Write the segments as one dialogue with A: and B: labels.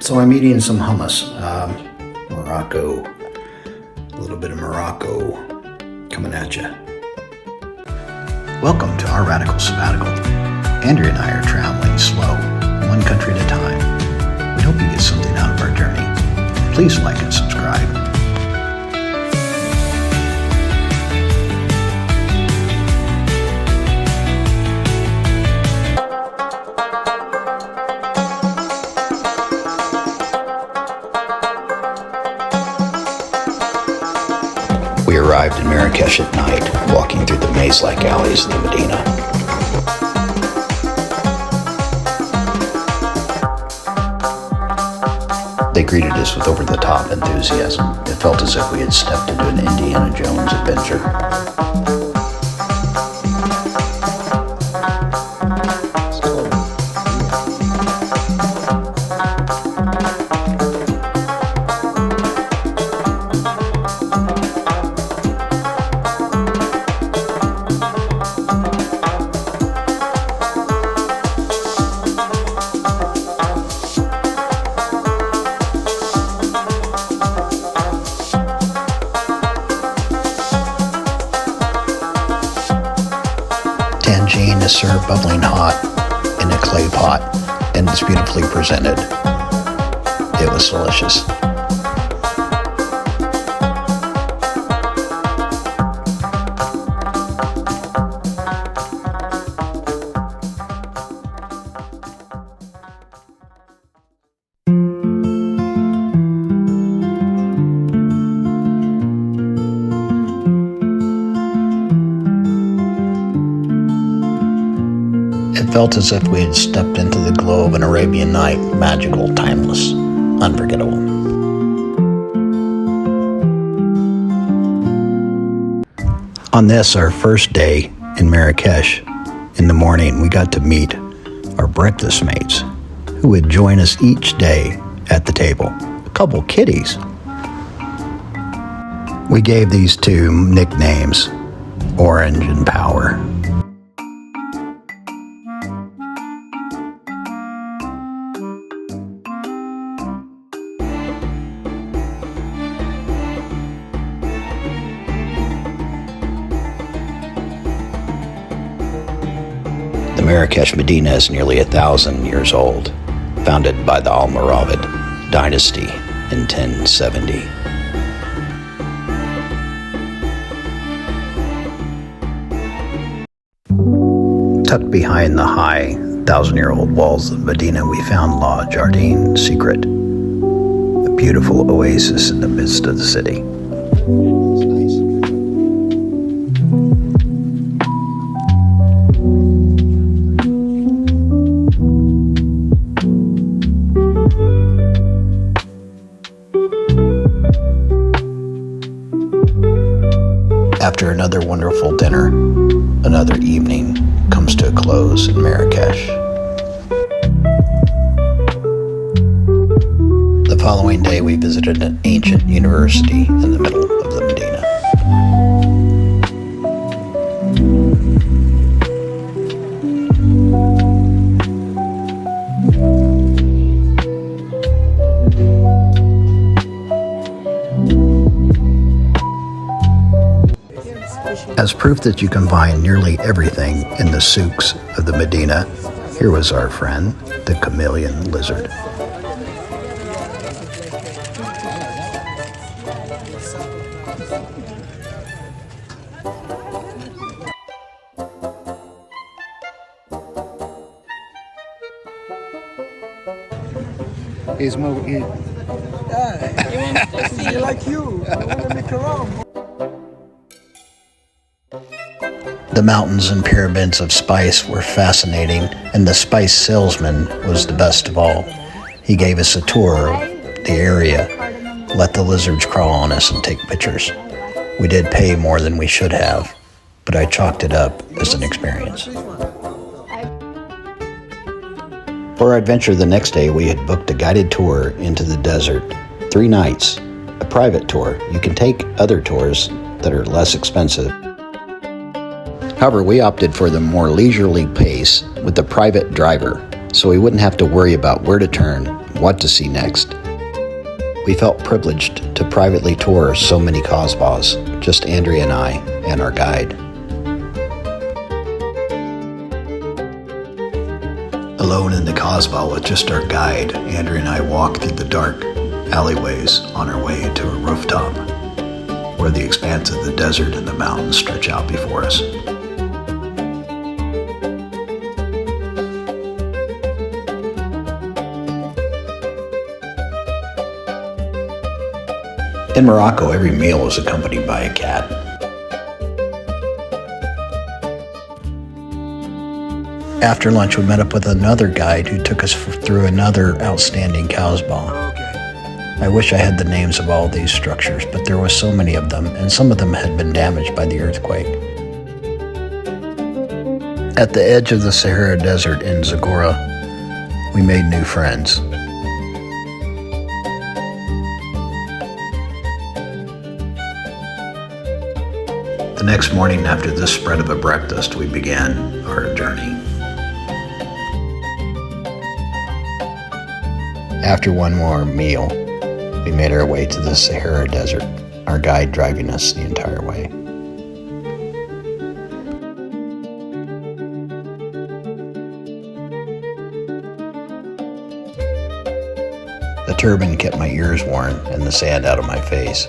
A: So I'm eating some hummus. Morocco, a little bit of Morocco coming at you. Welcome to our Radical Sabbatical. Andrea and I are traveling slow, one country at a time. We hope you get something out of our journey. Please like and subscribe. We arrived in Marrakech at night, walking through the maze-like alleys of the Medina. They greeted us with over-the-top enthusiasm. It felt as if we had stepped into an Indiana Jones adventure. Tangine is served bubbling hot in a clay pot, and it's beautifully presented. It was delicious. It felt as if we had stepped into the glow of an Arabian night, magical, timeless, unforgettable. On this, our first day in Marrakech, in the morning, we got to meet our breakfast mates who would join us each day at the table. A couple kitties. We gave these two nicknames, Orange and Power. The Marrakech Medina is nearly 1,000 years old, founded by the Almoravid dynasty in 1070. Tucked behind the high 1,000-year-old walls of Medina, we found La Jardine Secret, a beautiful oasis in the midst of the city. After another wonderful dinner, another evening comes to a close in Marrakech. The following day, we visited an ancient university in the middle of the Medina. As proof that you can find nearly everything in the souks of the Medina, here was our friend, the chameleon lizard.
B: He's moving.
C: He wants to see like you. I want to make around.
A: The mountains and pyramids of spice were fascinating, and the spice salesman was the best of all. He gave us a tour of the area, let the lizards crawl on us and take pictures. We did pay more than we should have, but I chalked it up as an experience. For our adventure the next day, we had booked a guided tour into the desert, 3 nights, a private tour. You can take other tours that are less expensive. However, we opted for the more leisurely pace with a private driver, so we wouldn't have to worry about where to turn, what to see next. We felt privileged to privately tour so many Kasbahs, just Andrea and I and our guide. Alone in the Kasbah with just our guide, Andrea and I walked through the dark alleyways on our way to a rooftop, where the expanse of the desert and the mountains stretch out before us. In Morocco, every meal was accompanied by a cat. After lunch, we met up with another guide who took us through another outstanding Kasbah. I wish I had the names of all these structures, but there were so many of them, and some of them had been damaged by the earthquake. At the edge of the Sahara Desert in Zagora, we made new friends. The next morning, after this spread of a breakfast, we began our journey. After one more meal, we made our way to the Sahara Desert, our guide driving us the entire way. The turban kept my ears warm and the sand out of my face.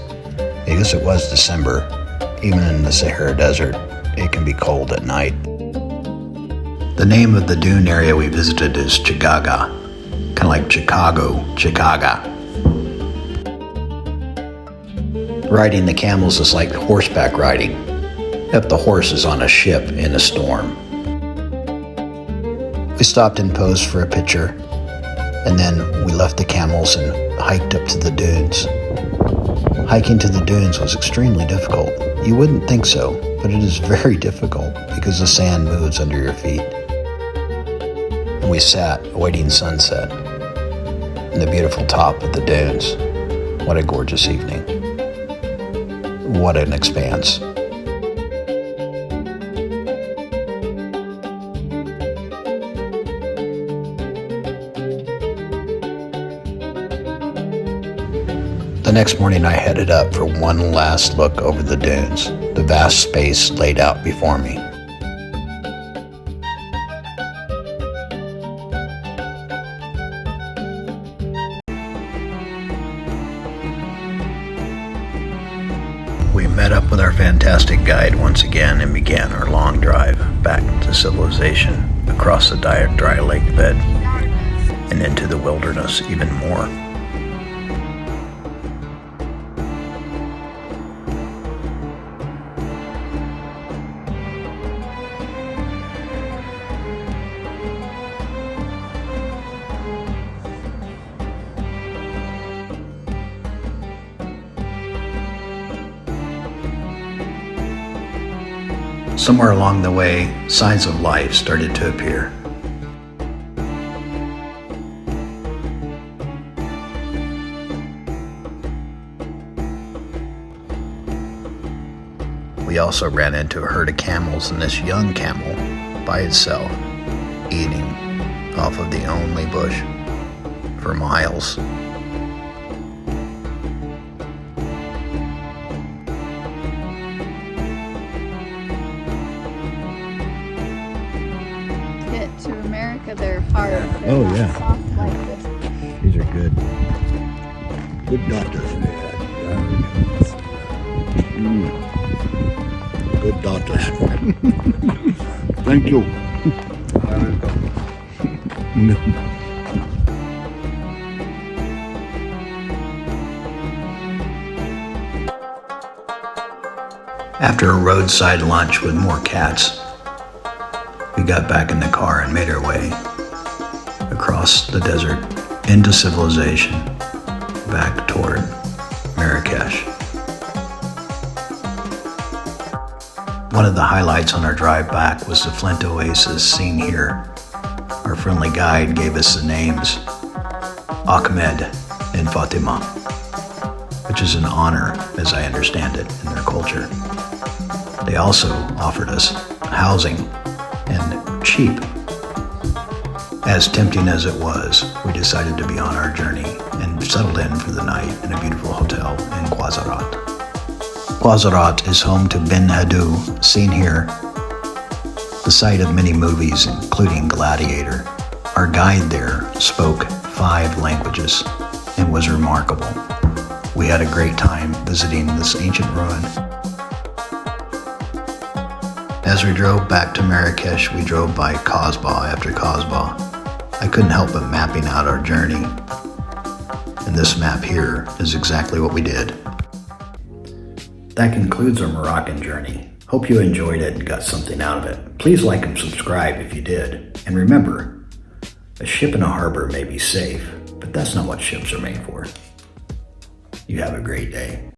A: Because it was December, even in the Sahara Desert, it can be cold at night. The name of the dune area we visited is Chigaga, kind of like Chicago, Chicaga. Riding the camels is like horseback riding, except the horse is on a ship in a storm. We stopped and posed for a picture, and then we left the camels and hiked up to the dunes. Hiking to the dunes was extremely difficult. You wouldn't think so, but it is very difficult because the sand moves under your feet. And we sat awaiting sunset in the beautiful top of the dunes. What a gorgeous evening. What an expanse. The next morning I headed up for one last look over the dunes, the vast space laid out before me. We met up with our fantastic guide once again and began our long drive back to civilization, across the dry lake bed, and into the wilderness even more. Somewhere along the way, signs of life started to appear. We also ran into a herd of camels and this young camel by itself, eating off of the only bush for miles.
B: To America, they're hard. They're
A: Oh,
B: not
A: yeah.
B: soft like this.
A: These are good.
C: Good daughters they had. Good daughters. Thank you.
A: After a roadside lunch with more cats, we got back in the car and made our way across the desert into civilization, back toward Marrakech. One of the highlights on our drive back was the Flint Oasis seen here. Our friendly guide gave us the names Ahmed and Fatima, which is an honor, as I understand it, in their culture. They also offered us housing and cheap As tempting as it was, we decided to be on our journey and settled in for the night in a beautiful hotel in Qazarat. Qazarat is home to Ben Hadou, seen here, the site of many movies, including Gladiator. Our guide there spoke 5 languages and was remarkable. We had a great time visiting this ancient ruin. As we drove back to Marrakech, we drove by Kasbah after Kasbah. I couldn't help but mapping out our journey, and this map here is exactly what we did. That concludes our Moroccan journey. Hope you enjoyed it and got something out of it. Please like and subscribe if you did. And remember, a ship in a harbor may be safe, but that's not what ships are made for. You have a great day.